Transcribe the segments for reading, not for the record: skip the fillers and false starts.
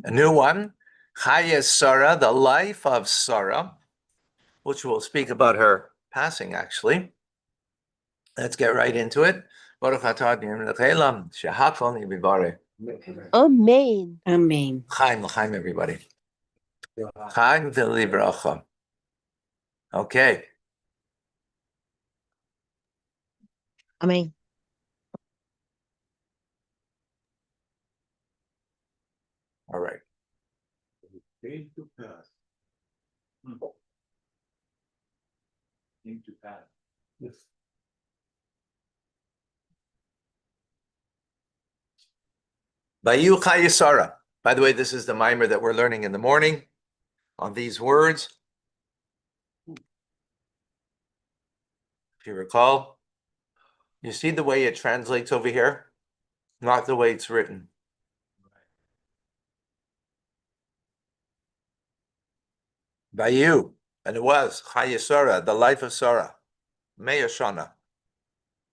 A new one, Chayei Sarah, the life of Sarah, which we'll speak about her passing, actually. Let's get right into it. Baruch atah Adonai Eloheinu, shehakol ni'bivareh. Amen. Amen. Chaim, everybody. Chaim v'libracha. Okay. Amen. All right. Came to pass. Came to pass. Yes. Bayu Chayei Sarah. By the way, this is the mimer that we're learning in the morning on these words. If you recall, you see the way it translates over here, not the way it's written. Bayu, and it was Chayei Sarah, the life of Sarah, Mea Shana,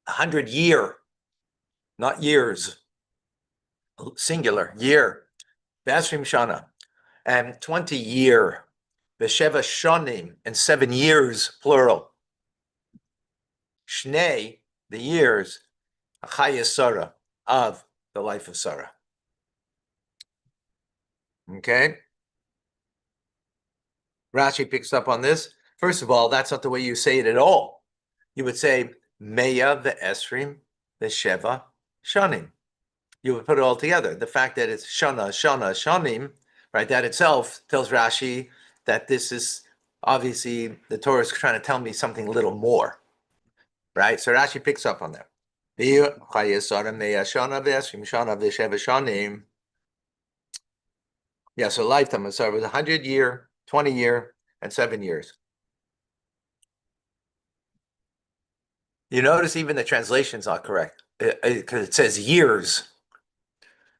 100 year, not years, singular, year, Basrim Shana, and 20 year, Besheva Shonim, and 7 years, plural. Shnei, the years, Chayei Sarah, of the life of Sarah. Okay? Rashi picks up on this. First of all, that's not the way you say it at all. You would say, Meya ve'esrim ve'sheva shanim. You would put it all together. The fact that it's shana, shanim, right, that itself tells Rashi that this is obviously the Torah is trying to tell me something a little more, right? So Rashi picks up on that. Yeah, so lifetime of Sarah was 100 year, 20 year, and 7 years. You notice even the translation's not correct because it says years.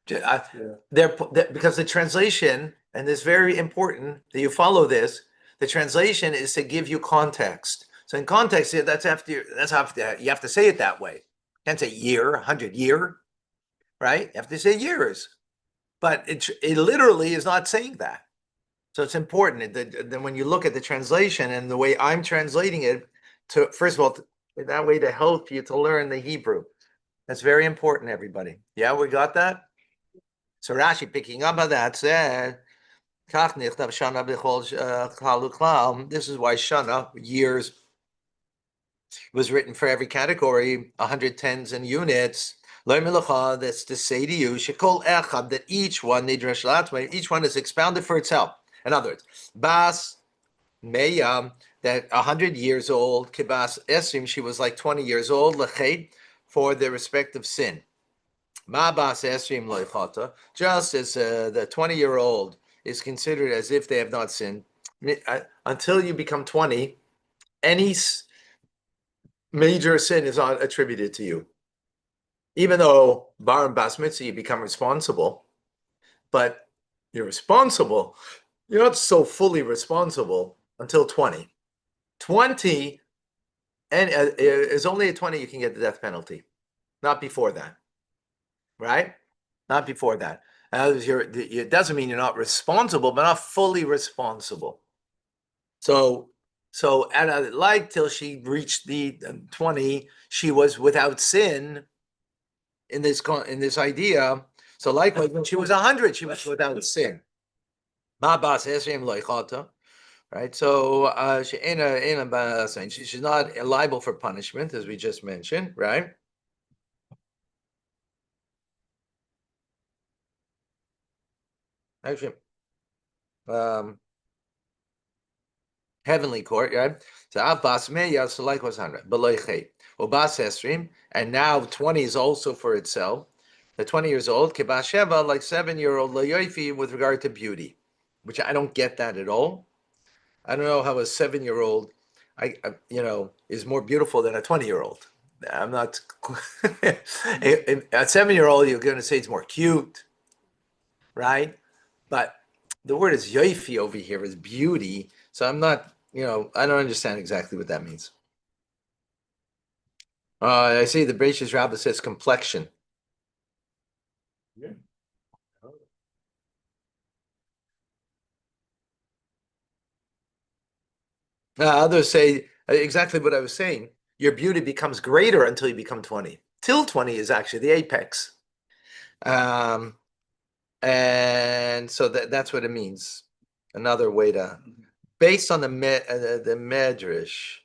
Because the translation, and it's very important that you follow this, the translation is to give you context. So in context, you have to say it that way. You can't say year, 100 year, right? You have to say years. But it literally is not saying that. So it's important that when you look at the translation and the way I'm translating it, to first of all, that way to help you to learn the Hebrew. That's very important, everybody. Yeah, we got that? So Rashi picking up on that said, this is why Shana, years, was written for every category, 110s and units. That's to say to you, that each one is expounded for itself. In other words, Bas Meyam, that 100 years old, Kibas Esrim, she was like 20 years old, Lechet, for the respective sin. Ma Bas Esrim Loichata, just as the 20-year-old is considered as if they have not sinned. Until you become 20, any major sin is not attributed to you. Even though Bar and Bas Mitzvah, you become responsible, but you're responsible. You're not so fully responsible until 20. 20, and is only at 20 you can get the death penalty, not before that, right? Not before that. It doesn't mean you're not responsible, but not fully responsible. So like till she reached the 20, she was without sin in this idea. So likewise, when she was 100, she was without sin. Right, so she's not liable for punishment, as we just mentioned, right? Actually, heavenly court, right? So Abbas Meya, so likewise 100, Beloichet, Obas Esrim, and now 20 is also for itself. The 20 years old, Kibas Sheva, like 7-year-old Layoifi with regard to beauty, which I don't get that at all. I don't know how a 7-year-old, is more beautiful than a 20-year-old. I'm not. A 7-year-old, you're going to say it's more cute, right? But the word is yoifi over here is beauty. So I'm not, I don't understand exactly what that means. I see the Bereishis Rabbah says complexion. Yeah. Others say exactly what I was saying. Your beauty becomes greater until you become 20. Till 20 is actually the apex. And so that's what it means. Another way to, based on the Medrash,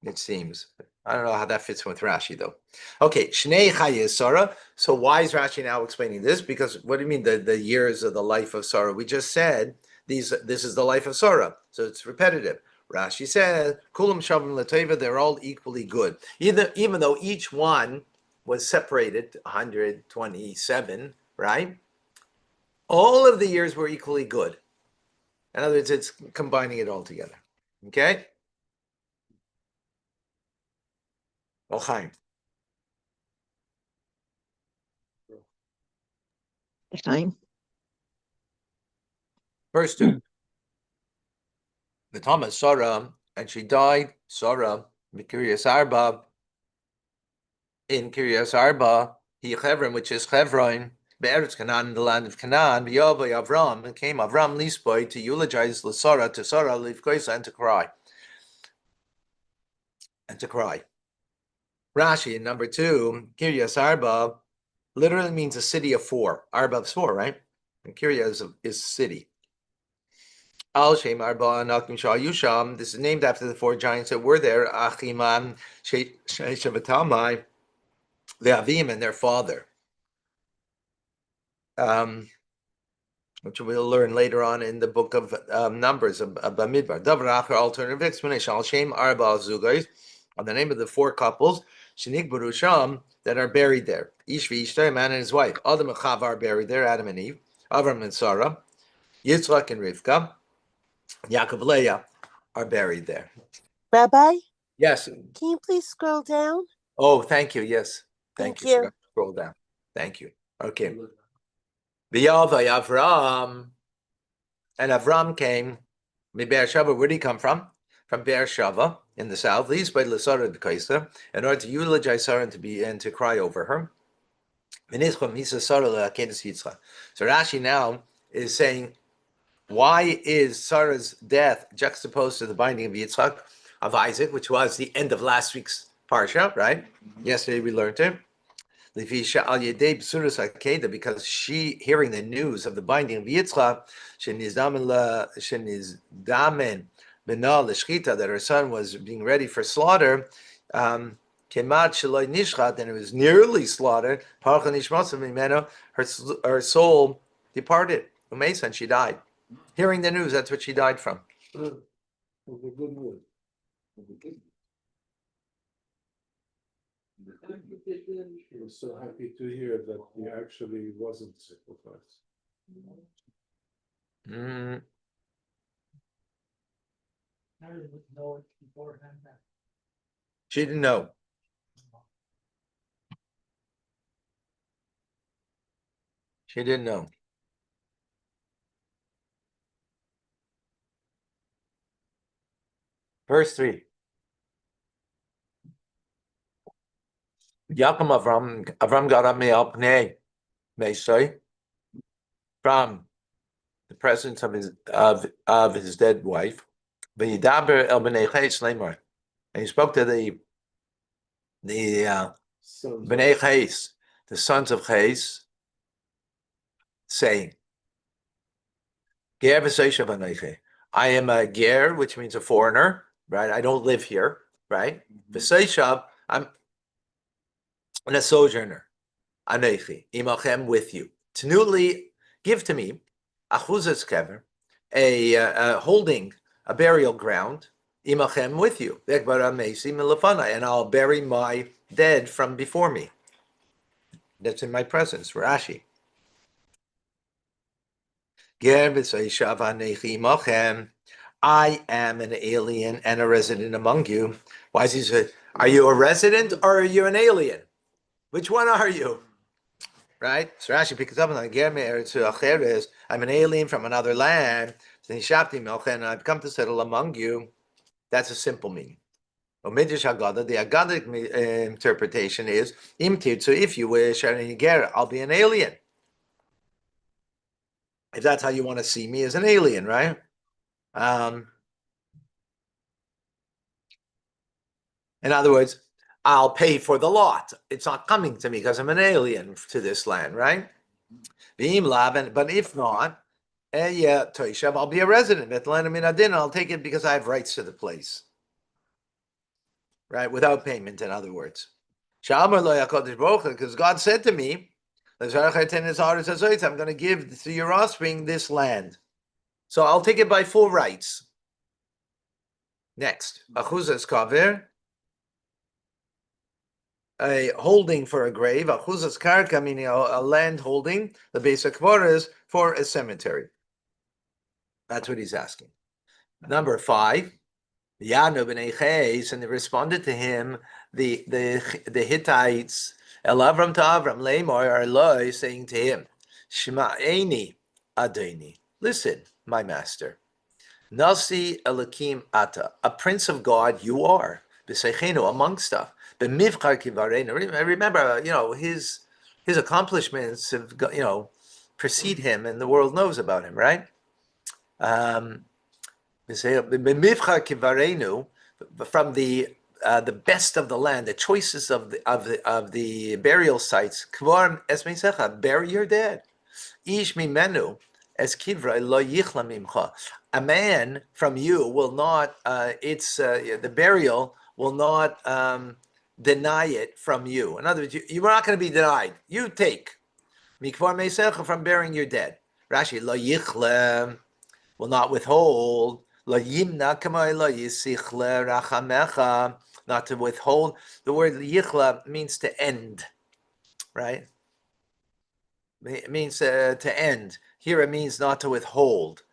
it seems. I don't know how that fits with Rashi though. Okay, Shnei Chayei Sarah. So why is Rashi now explaining this? Because what do you mean the years of the life of Sarah? We just said this is the life of Sarah, so it's repetitive. Rashi says Kulam Shavim Lateva. They're all equally good, even though each one was separated 127, right? All of the years were equally good. In other words, it's combining it all together. Okay. Chaim. Time. Verse 2. The Thomas Sarah, and she died, Sarah, Kiryas Arba, in Kiryas Arba, he Chevron, which is Chevron, Be'eretz Canaan, in the land of Canaan, B'yavai Avram, and came Avram Lisboy to eulogize Sarah, Livkoisa, and to cry. Rashi, in number 2, Kiryas Arba, literally means a city of 4. Arba is 4, right? And Kiryas is city. Al Shem Arba Anakim Shah Yusham. This is named after the 4 giants that were there. Achiman Shevatamai, the Avim and their father. Which we'll learn later on in the book of Numbers of Bamidbar. Davar Acher, alternative explanation. Al Shem Arba Zugais, on the name of the 4 couples, Shenik Barusham, that are buried there. Ishvi Ishtai, a man and his wife. Adam and Chava are buried there, Adam and Eve. Avram and Sarah. Yitzchak and Rivka. Yaakov and Leah are buried there. Rabbi, Yes. can you please scroll down? Oh, thank you. Yes. Thank Thank you. Scroll down. Thank you. Okay. V'yavai Avram, and Avram came. Be'er-sheva, where did he come from? From Beer-sheva in the south. These by Lasara Kaisa, in order to eulogize Sarah and to cry over her. So Rashi now is saying, why is Sarah's death juxtaposed to the binding of Yitzchak, of Isaac, which was the end of last week's parsha, right? Yesterday we learned it. Because she, hearing the news of the binding of Yitzchak, that her son was being ready for slaughter, and it was nearly slaughtered, her soul departed. And she died. Hearing the news, that's what she died from. He was so happy to hear that he actually wasn't sacrificed. Mm. She didn't know. She didn't know. Verse 3. Avram got up from the presence of his dead wife. And he spoke to the Bnei Chayei, the sons of Chayei, saying, I am a ger, which means a foreigner, right? I don't live here, right? I'm a sojourner. Anechi, imachem, with you. Tnuli, give to me, achuzas kever, a holding, a burial ground, imachem, with you. And I'll bury my dead from before me. That's in my presence, Rashi. I am an alien and a resident among you. Why is he say, are you a resident or are you an alien? Which one are you? Right? So Rashi picks up on the I'm an alien from another land. And I've come to settle among you. That's a simple meaning. The Agadic interpretation is, so if you wish, I'll be an alien. If that's how you want to see me, as an alien, right? In other words, I'll pay for the lot. It's not coming to me because I'm an alien to this land, right? But if not, I'll be a resident. I'll take it because I have rights to the place, right? Without payment, in other words. Because God said to me, I'm going to give to your offspring this land. So I'll take it by full rights. Next, achuzas kaver, a holding for a grave. Achuzas karka, meaning a land holding. The base of kvaras for a cemetery. That's what he's asking. Number 5, Yanu b'nei Chayei, and they responded to him, the Hittites, El Avram to Avram, Lamor Arloi, saying to him, Shema Eini Adoni, listen, my master. Nasi Elakim Ata, a prince of God you are, b'seichenu, amongst us. B'mivchar kivarenu. Remember, his accomplishments have, precede him, and the world knows about him, right? B'mivchar kivarenu, from the best of the land, the choices of the burial sites. Kvar esmeisecha, bury your dead. Ish mimenu. A man from you will not, the burial will not deny it from you. In other words, you are not going to be denied. You take. From burying your dead. Rashi, lo yichlem, will not withhold. Lo yimna kamay lo yisichle rachamecha, not to withhold. The word yichla means to end, right? It means to end. Here it means not to withhold,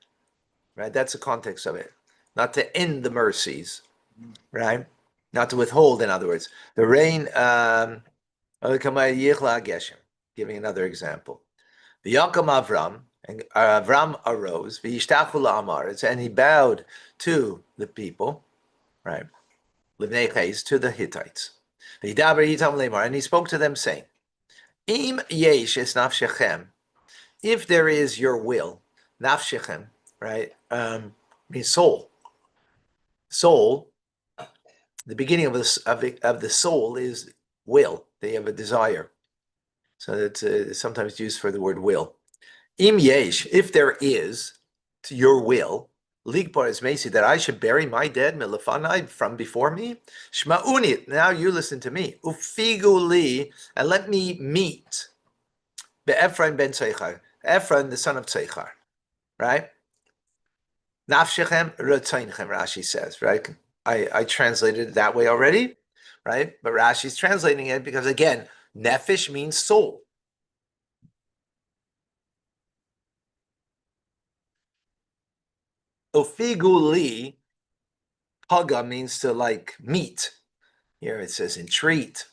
right? That's the context of it. Not to end the mercies, right? Not to withhold, in other words. The rain, giving another example. The Yakam Avram, and Avram arose, and he bowed to the people, right? To the Hittites. And he spoke to them, saying, Im yesh es nafshechem, if there is your will, nafshechem, right? Means soul. Soul. The beginning of the soul is will. They have a desire, so it's sometimes used for the word will. Im yesh, if there is, to your will, ligbar is mesi, that I should bury my dead milafanai from before me. Shma'uni, now you listen to me. Ufigu li, and let me meet be'Ephraim ben Tzeichar, Ephraim the son of Tzeichar, right? Nafshechem rotzeinchem, Rashi says, right? I translated it that way already, right? But Rashi's translating it because, again, nefesh means soul. Ofiguli, paga means to meet. Here it says entreat.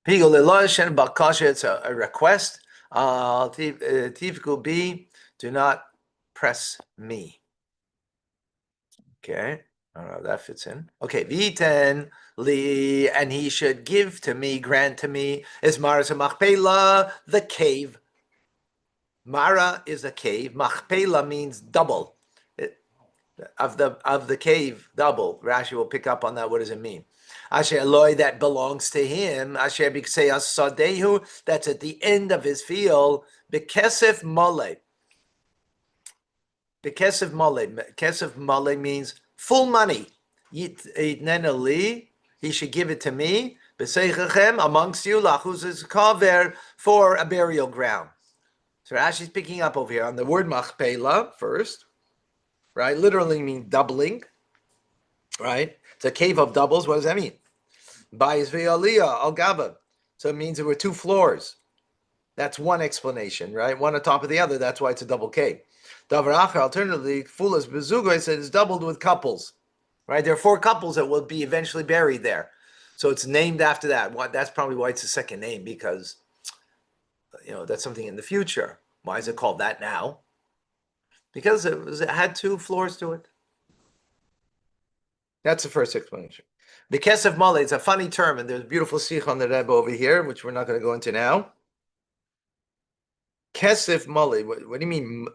Pigul eloshen bakasha, it's a request. Tifku be, do not press me. Okay, I don't know if that fits in. Okay, viten li, and he should give to me, grant to me, is Maras Machpelah, the cave. Mara is a cave. Machpelah means double. Of the cave, double. Rashi will pick up on that. What does it mean? Asher Eloi, that belongs to him. Asher Bikseas Sadehu, that's at the end of his field. Bekesef Mole. Bekesef Mole. Kesef Mole means full money. Yitneneli, he should give it to me. B'seichem, amongst you, lachuz kaver, for a burial ground. So Rashi's picking up over here on the word machpelah first, right? Literally means doubling, right? It's a cave of doubles. What does that mean? Bayis ve'aliyah al gava. So it means there were 2 floors. That's one explanation, right? One on top of the other. That's why it's a double cave. Davar acher, alternatively, fulas bezugo, said it's doubled with couples, right? There are 4 couples that will be eventually buried there. So it's named after that. That's probably why it's a second name, because that's something in the future. Why is it called that now? Because it had 2 floors to it. That's the first explanation. The Kesef Male, it's a funny term, and there's a beautiful sikh on the Rebbe over here, which we're not going to go into now. Kesef Male, what do you mean?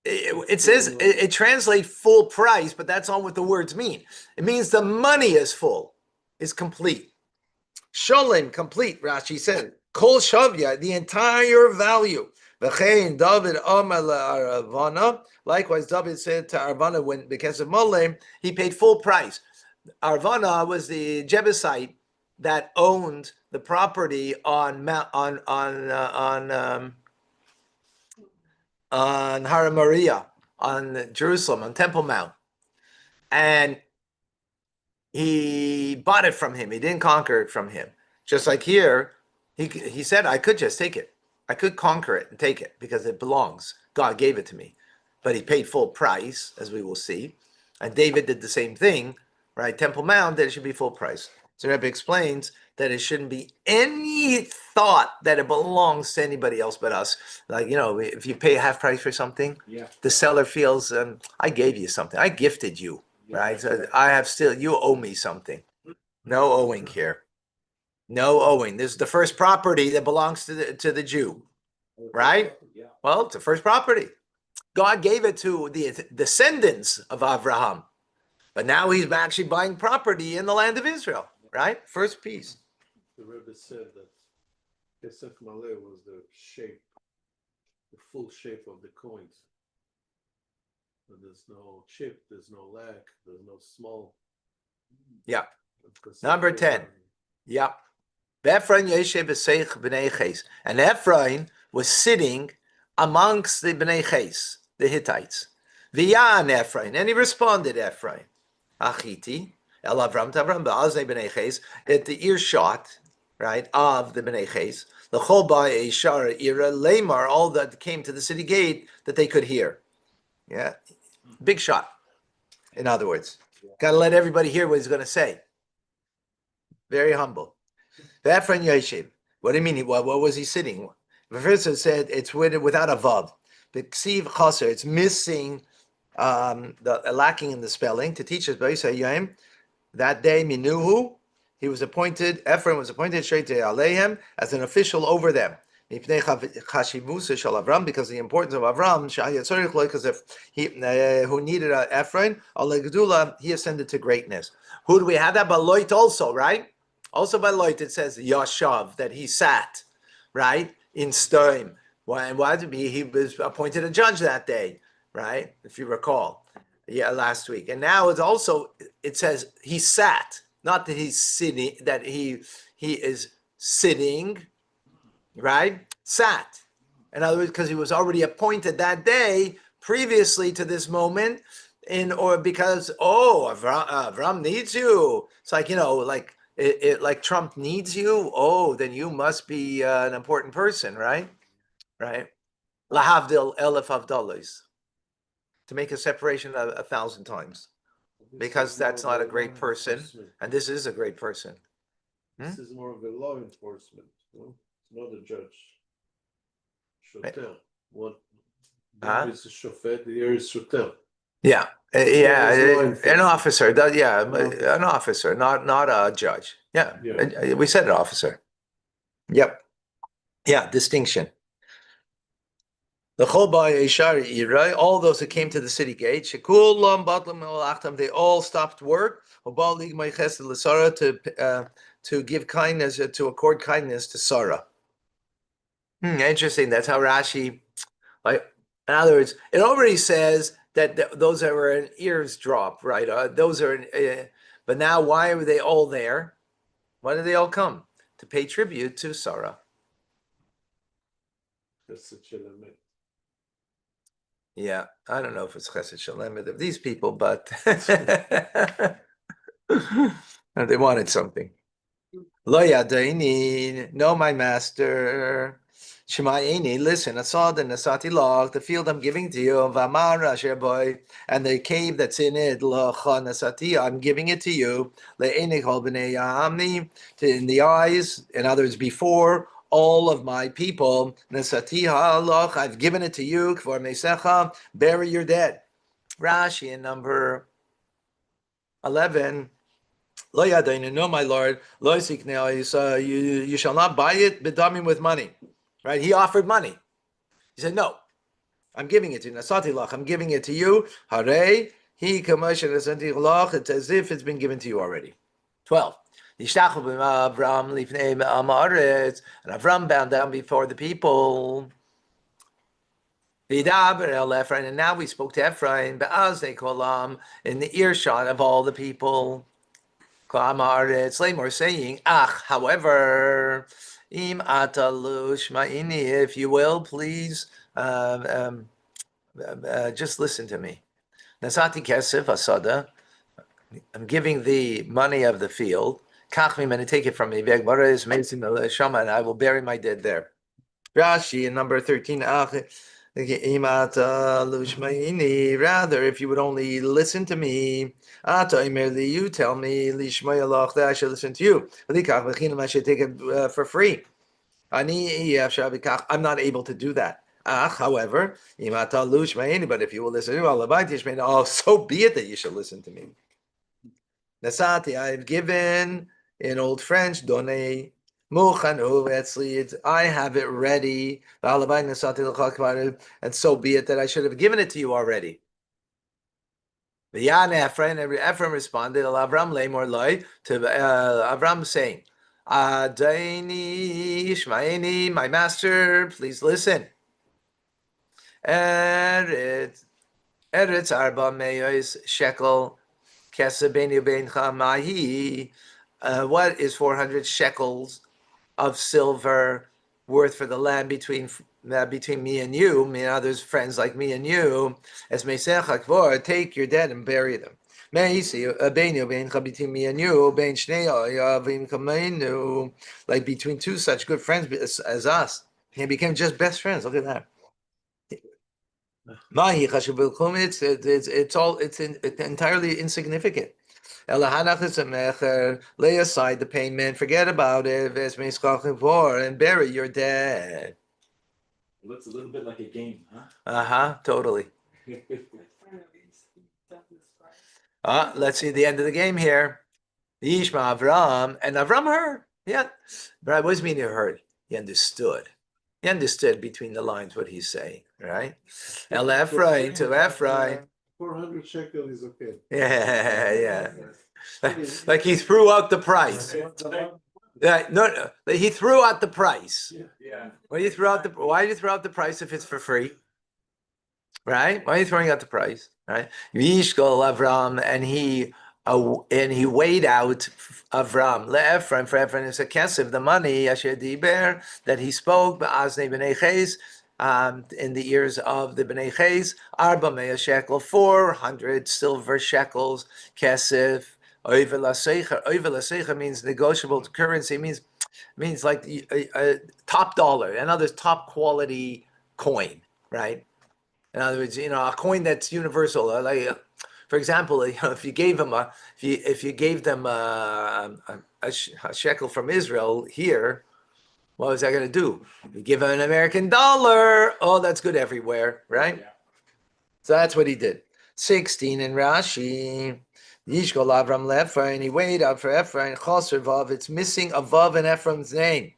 it says it translates full price, but that's not what the words mean. It means the money is full, is complete. Sholem, complete, Rashi said. Kol shavya, the entire value. V'chein David Amar Aravana. Likewise, David said to Aravana when because of Molem, he paid full price. Aravana was the Jebusite that owned the property on Har Moriah, on Jerusalem, on Temple Mount, and he bought it from him. He didn't conquer it from him. Just like here, he said, I could just take it. I could conquer it and take it because it belongs. God gave it to me. But he paid full price, as we will see. And David did the same thing, right? Temple Mount, that it should be full price. So Rebbe explains that it shouldn't be any thought that it belongs to anybody else but us. Like, if you pay half price for something, the seller feels, I gave you something. I gifted you, right? So you owe me something. No owing here. No owing. This is the first property that belongs to the Jew, right? Well, it's the first property. God gave it to the descendants of Abraham, but now he's actually buying property in the land of Israel, right? First piece. The Rebbe said that Kesef Maleh was the full shape of the coins. But there's no chip, there's no lack, there's no small. Yeah. Number 10. Yep. And Ephraim was sitting amongst the Bnei Ches, the Hittites. V'yan Ephraim, and he responded, Ephraim, Achiti, El Avram Tavram, Ba'azne Bnei Ches, at the earshot, right, of the Bnei Ches, the Chol Eishar Ira, Lamar, all that came to the city gate that they could hear. Yeah, big shot, in other words. Got to let everybody hear what he's going to say. Very humble. Ephraim Yeshiv. What do you mean? What was he sitting? The first it said it's without a vav. The ksiv chaser, it's missing, lacking in the spelling. To teach us, that day minuhu, he was appointed. Ephraim was appointed straight to Alehem as an official over them. Because of the importance of Avram, because if he who needed Ephraim, he ascended to greatness. Who do we have that? Baloit also, right? Also by Loit, it says Yashav, that he sat, right, in Stoim. Why he was appointed a judge that day, right, if you recall, last week. And now it says he sat, not that he's sitting, that he is sitting, right, sat. In other words, because he was already appointed that day, previously to this moment, because Avram needs you. It's like, like Trump needs you. Oh, then you must be an important person, right? Right. Lahavdil elef avdalos, to make a separation 1,000 times, because that's not a great person, and this is a great person. This is more of a law enforcement, not a judge. Shotel. What? Is a shofet, here is shotel. Yeah, an officer. An officer, not a judge. Yeah, we said an officer. Yep. Yeah, distinction. The all those who came to the city gate, they all stopped work to give kindness, to accord kindness to Sarah. Interesting. That's how Rashi, like, in other words, it already says that those that were in eavesdrop, right? Those are, but now why were they all there? Why did they all come? To pay tribute to Sarah. Yeah, I don't know if it's Chesed Shalem of these people, but they wanted something. Lo yadaini, no, my master. Shemayini, listen, Asad and Asati log, the field I'm giving to you, Vamar Asher boy, and the cave that's in it, Lacha Nasati, I'm giving it to you, Le'enik Hol B'nei Yamni, in the eyes, in other words, before all of my people, Nasati Ha'alach, I've given it to you, Kvar Mesecha, bury your dead. Rashi in number 11. Lo yadainu, no, my lord. Lo ysiknei, you shall not buy it, bedamim, with money. Right? He offered money. He said, no. I'm giving it to you. Nasati lach, I'm giving it to you. Hare, he kamosh nasati lach. It's as if it's been given to you already. 12. Yishtachu Avram lifnei Amaretz, and Avram bowed down before the people. V'yidaber el Ephraim, and now we spoke to Ephraim, be'aznei kolam, in the earshot of all the people. Amaretz, Lamor saying, however, im atalu shma'ini, if you will, please, just listen to me. Nasati kesef asada, I'm giving the money of the field. Kachmim, and take it from me. And I will bury my dead there. Rashi in number 13. Rather, if you would only listen to me, you tell me that I should listen to you. I should take it for free. I'm not able to do that. However, but if you will listen to so be it that you should listen to me. Nasati, I have given in Old French, donne, muchanu etzli, I have it ready, and so be it that I should have given it to you already. V'yan Ephraim responded, Avram lemor loy, to Avram saying, Adoni Ishmaeli, my master, please listen. Eretz arba meyos shekel. What is 400 shekels of silver worth for the land between me and you, me and others, friends like me and you? As take your dead and bury them. Between me and you, like between two such good friends as us. He became just best friends. Look at that. It's entirely insignificant. Lay aside the payment, forget about it, and bury your dead. It looks a little bit like a game, huh? Totally. Let's see the end of the game here. Yishma Avram, and Avram heard. Yeah, but what does mean he heard? He understood. He understood between the lines what he's saying, right? El Ephraim to Ephraim. 400 shekel is okay. Yeah. Like he threw out the price. No, he threw out the price. Yeah. Why do you throw out the price if it's for free? Right? Why are you throwing out the price? Right? Yishkol Avram, and he weighed out Avram leEphraim for Ephraim is a kesef, the money asher diber that he spoke ba'aznei bnei ches, in the ears of the bnei ches, arba mea shekel, 400 silver shekels kesef. Oivel l'seicha means negotiable currency, means like top dollar, in other words, top quality coin, right? In other words, a coin that's universal. For example, if you gave them a shekel from Israel here, what was that going to do? You give them an American dollar. Oh, that's good everywhere, right? Yeah. So that's what he did. 16 in Rashi. Yishkol Avram leEphraim, and he weighed out for Ephraim Chaser Vav. It's missing a Vav in Ephraim's name.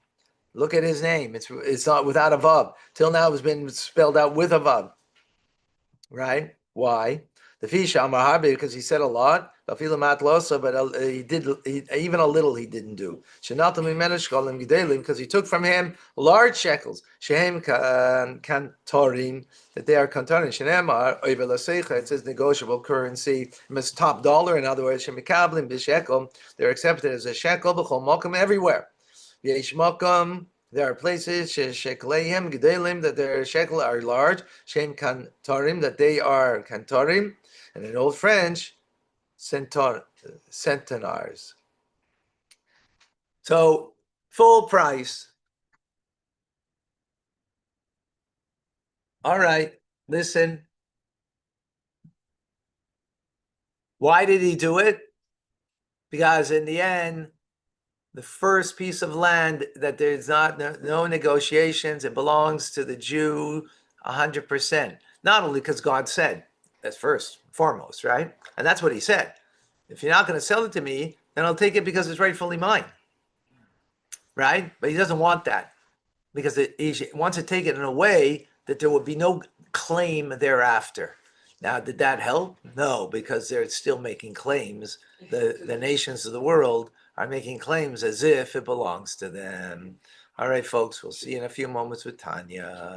Look at his name. It's not without a Vav. Till now it's been spelled out with a Vav. Right? Why? The fish Amar Harbe, because he said a lot. But he did even a little he didn't do. Because he took from him large shekels. Shehem kantorim, that they are kantorim. Shenemar over l'seicha, it says negotiable currency. It's top dollar. In other words, shemikablim b'shekel, they're accepted as a shekel b'chol mokum everywhere. Yesh mokum. There are places shekleihem gedelim that their shekel are large. Shem kantorim, that they are kantorim. And in Old French, centenars. So, full price. All right, listen. Why did he do it? Because in the end, the first piece of land that there's no negotiations, it belongs to the Jew 100%. Not only because God said, that's first, foremost, right? And that's what he said. If you're not going to sell it to me, then I'll take it because it's rightfully mine, right? But he doesn't want that because he wants to take it in a way that there would be no claim thereafter. Now, did that help? No, because they're still making claims. The nations of the world are making claims as if it belongs to them. All right, folks, we'll see you in a few moments with Tanya.